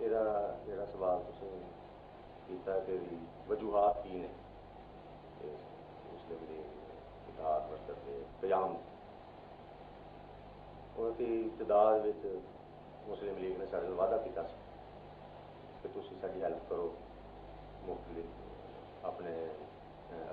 ਇਹਦਾ ਜਿਹੜਾ ਸਵਾਲ ਤੁਸੀਂ ਕੀਤਾ ਕਿ ਵਜੂਹਾਤ ਕੀ ਨੇ ਮੁਸਲਿਮ ਲੀਗ ਇਤਿਹਾਦ ਵਰਕਰ ਦੇ ਕਿਆਮ ਉਹਦੀ ਇਬਤਦਾਅ ਵਿੱਚ ਮੁਸਲਿਮ ਲੀਗ ਨੇ ਸਾਡੇ ਨਾਲ ਵਾਅਦਾ ਕੀਤਾ ਸੀ ਕਿ ਤੁਸੀਂ ਸਾਡੀ ਹੈਲਪ ਕਰੋ ਮੁਖਤਲਿਫ ਆਪਣੇ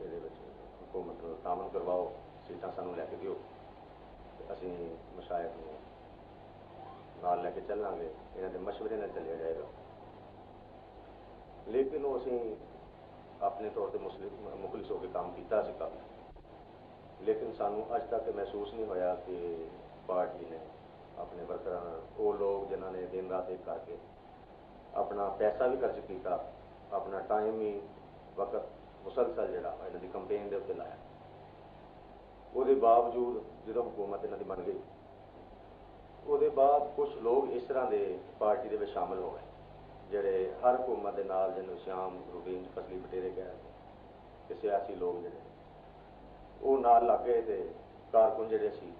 ਇਹਦੇ ਵਿੱਚ ਹੁਕੂਮਤ ਨਾਲ ਤਾਮਨ ਕਰਵਾਓ ਸੀਟਾਂ ਸਾਨੂੰ ਲੈ ਕੇ ਦਿਓ ਤੇ ਅਸੀਂ ਮਸ਼ਾਇਖ ਨੂੰ ਨਾਲ ਲੈ ਕੇ ਚੱਲਾਂਗੇ ਇਹਨਾਂ ਦੇ ਮਸ਼ਵਰੇ ਨਾਲ ਚੱਲਿਆ ਜਾਏਗਾ। ਲੇਕਿਨ ਉਹ ਅਸੀਂ ਆਪਣੇ ਤੌਰ ਤੇ ਮੁਖਲਿਸ ਹੋ ਕੇ ਕੰਮ ਕੀਤਾ ਸੀ ਕਾਫੀ ਲੇਕਿਨ ਸਾਨੂੰ ਅੱਜ ਤੱਕ ਮਹਿਸੂਸ ਨਹੀਂ ਹੋਇਆ ਕਿ ਪਾਰਟੀ ਨੇ ਆਪਣੇ ਵਰਕਰਾਂ ਨਾਲ ਉਹ ਲੋਕ ਜਿਨ੍ਹਾਂ ਨੇ ਦਿਨ ਰਾਤ ਇੱਕ ਕਰਕੇ ਆਪਣਾ ਪੈਸਾ ਵੀ ਖਰਚ ਕੀਤਾ ਆਪਣਾ ਟਾਈਮ ਵੀ ਵਕਤ ਮੁਸਲਸਲ ਜਿਹੜਾ ਇਹਨਾਂ ਦੀ ਕੰਪੇਨ ਦੇ ਉੱਤੇ ਲਾਇਆ ਉਹਦੇ ਬਾਵਜੂਦ ਜਦੋਂ ਹਕੂਮਤ ਇਹਨਾਂ ਦੀ ਬਣ ਗਈ ਉਹਦੇ ਬਾਅਦ ਕੁਝ ਲੋਕ ਇਸ ਤਰ੍ਹਾਂ ਦੇ ਪਾਰਟੀ ਦੇ ਵਿੱਚ ਸ਼ਾਮਲ ਹੋ ਗਏ ਜਿਹੜੇ ਹਰ ਹਕੂਮਤ ਦੇ ਨਾਲ ਜਿਹਨੂੰ ਸ਼ਾਮ ਰੂਟੀਨ ਫਸਲੀ ਬਟੇਰੇ ਗਏ ਕਿ ਸਿਆਸੀ ਲੋਕ ਜਿਹੜੇ ਉਹ ਨਾਲ ਲੱਗ ਗਏ ਤੇ ਕਾਰਕੁਨ ਜਿਹੜੇ ਸੀ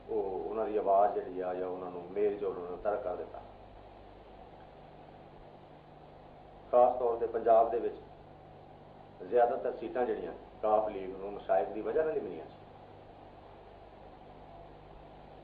ਉਹ ਉਹਨਾਂ ਦੀ ਆਵਾਜ਼ ਜਿਹੜੀ ਆ ਜਾਂ ਉਹਨਾਂ ਨੂੰ ਮੇਲ ਜੋਲ ਉਹਨਾਂ ਨੂੰ ਤਰਕ ਕਰ ਦਿੱਤਾ। ਖਾਸ ਤੌਰ ਤੇ ਪੰਜਾਬ ਦੇ ਵਿੱਚ ਜ਼ਿਆਦਾਤਰ ਸੀਟਾਂ ਜਿਹੜੀਆਂ ਕਾਫ ਲੀਗ ਨੂੰ ਮਸ਼ਾਇਖ ਦੀ ਵਜ੍ਹਾ ਨਾਲ ਹੀ ਮਿਲੀਆਂ ਸੀ।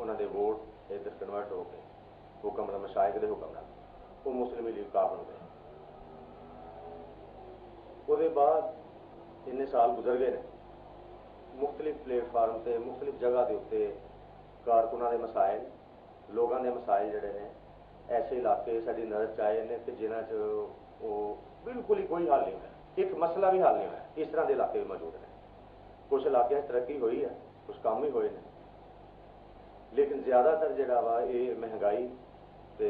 انہوں نے ووٹ ادھر کنورٹ ہو کے حکم مشائق کے حکم نال وہ مسلم لیگ کار بن گئے. وہ بعد ان سال گزر گئے ہیں, مختلف پلیٹ فارم سے مختلف جگہ کے اتنے کارکنوں کے مسائل لوگوں کے مسائل جڑے نے ایسے علاقے ساری نظر چائے نے کہ جنہ بالکل ہی کوئی حل نہیں ہوا, ایک مسئلہ بھی حل نہیں ہوا. اس طرح کے علاقے بھی موجود ہیں. کچھ علاقے ترقی ہوئی ہے, کچھ کام ہی ہوئے ہیں, لیکن زیادہ تر جڑا وا یہ مہنگائی تے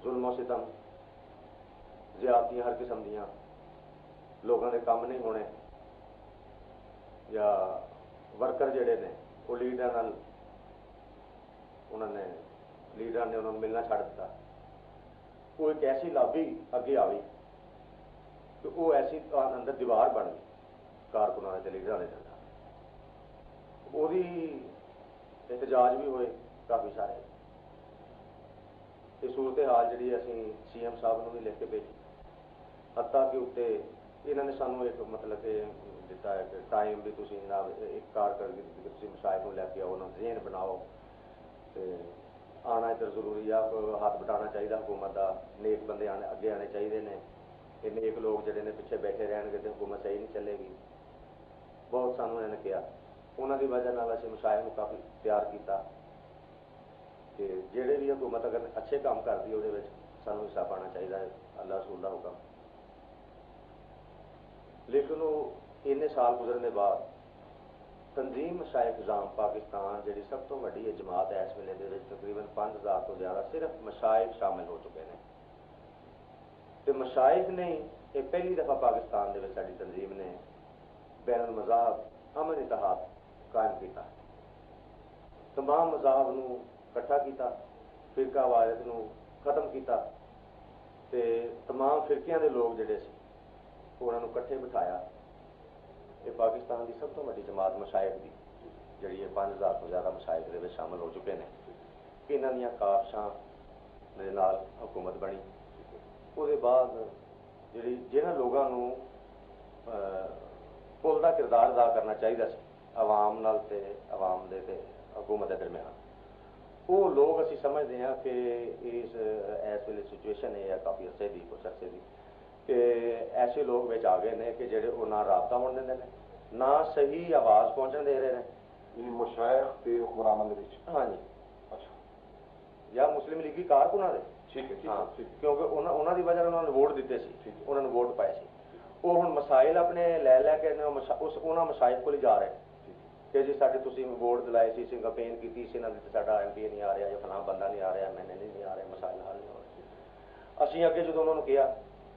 ظلم و ستم زیادتیاں ہر قسم دیاں لوگوں کے کام نہیں ہونے یا ورکر جڑے نے وہ لیڈر انہوں نے ملنا چھڑ دیتا. وہ ایک ایسی لابی اگے آئی کہ وہ ایسی اندر دیوار بن گئی کارکنوں کے لیڈر کے چلتا. وہی احتجاج بھی ہوئے کافی سارے. یہ صورت حال جی اسی سی ایم صاحب نے بھی لکھ کے بھیجی, حتیٰ کہ اتنے یہاں نے سانوں ایک مطلب کہ دیتا ہے کہ ٹائم بھی تھی جناب ایک کارکردگی مشاہد کو لے کے آؤ, ذہن بناؤ, آنا ادھر ضروری ہے, ہاتھ بٹانا چاہیے حکومت کا, نیک بندے اگے آنے چاہیے نے, یہ نیک لوگ جڑے نے پیچھے بیٹھے رہن گے تو حکومت صحیح نہیں چلے گی. بہت سانوں انہوں نے کیا. انہوں کی وجہ اسی مشاہد کو کافی تیار کیتا کہ جہے بھی حکومت اگر اچھے کام کرتی وہ سانوں حصہ پانا چاہیے, اللہ رسول کا حکم. لیکن وہ ان سال گزرنے بعد تنظیم مشائخ نظام پاکستان جی سب تو وڈی جماعت ہے اس ویلے تقریباً 5000 تو زیادہ صرف مشائخ شامل ہو چکے ہیں. تو مشائخ نے یہ پہلی دفعہ پاکستان کے ساری تنظیم نے بین المذاہب امن اتحاد قائم کیا. تمام مذاہب نو اکٹھا کیتا, فرقہ وارث نو ختم کیتا, تے تمام فرقیاں دے لوگ جڑے سی انہوں نے کٹھے بٹھایا. یہ پاکستان کی سب تو بڑی جماعت مشائخ کی جڑی 5000 تو زیادہ مشائخ دے شامل ہو چکے ہیں. یہاں دیا کافشاں دے نال حکومت بنی. وہ بعد جی جنہوں لوگوں پل کا کردار ادا کرنا چاہیے سی عوام نال تے عوام دے تے حکومت کے درمیان, وہ لوگ اسی سمجھتے ہیں کہ اس ویلے سچویشن یہ ہے کافی عرصے کی کچھ عرصے کی کہ ایسے لوگ بچ آ گئے ہیں کہ جڑے وہ نہ رابطہ ہونے دے ہیں نہ صحیح آواز پہنچن دے رہے ہیں. مشائخ تے حکمرانوں دے وچ ہاں جی, اچھا, یا مسلم لیگی کارکنوں دے, ٹھیک ہے, ہاں کیونکہ انہوں کی وجہ انہوں نے ووٹ دیتے سی, انہوں نے ووٹ پائے سی. وہ ہوں مسائل اپنے لے لے کے انہوں مشائخ کو جا رہے ہیں کہ جی سارے تھی ووٹ دلائے سی, کمپین کی سا ایم پی نہیں آ رہا یا فلاں بندہ نہیں آ رہا, ایم این اے نہیں آ رہے, مسائل حل نہیں ہو رہے. اسی اگے جب انہوں نے کیا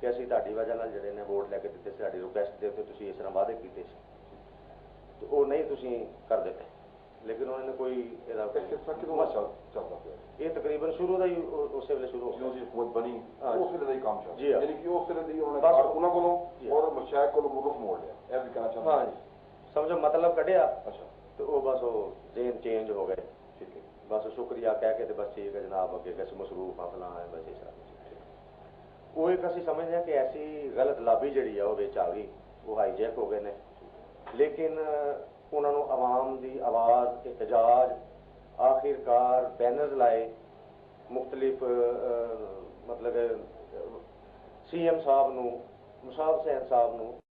کہ اسی تاری وجہ جڑے نے ووٹ لے کے دیتے ساری ریکویسٹ دے تھی اس طرح وعدے کیتے تو وہ نہیں تھی کر دیتے. لیکن انہوں نے کوئی یہ تقریباً شروع کا ہی اسی ویلے شروع ہو حکومت بنی اس ویلے کا کام جی, یعنی کہ اس ویلے کارکنوں کو اور مشائخ کو رخ موڑ لیا, یہ بھی کہنا چاہتا. ہاں جی, سمجھو مطلب کٹیا. اچھا, تو وہ بس وہ ذہن چینج ہو گئے. ٹھیک ہے, بس شکریہ کہہ کے بس ٹھیک ہے جناب اگے کیسے مصروف فلاں ہے بس اس طرح. وہ ایک اسی سمجھتے ہیں کہ ایسی غلط لابی جڑی ہے وہ آ گئی, وہ ہائی جیک ہو گئے ہیں. لیکن انہوں نے عوام دی آواز احتجاج آخرکار بینرز لائے مختلف مطلب سی ایم صاحب نو مشاب حسین صاحب نو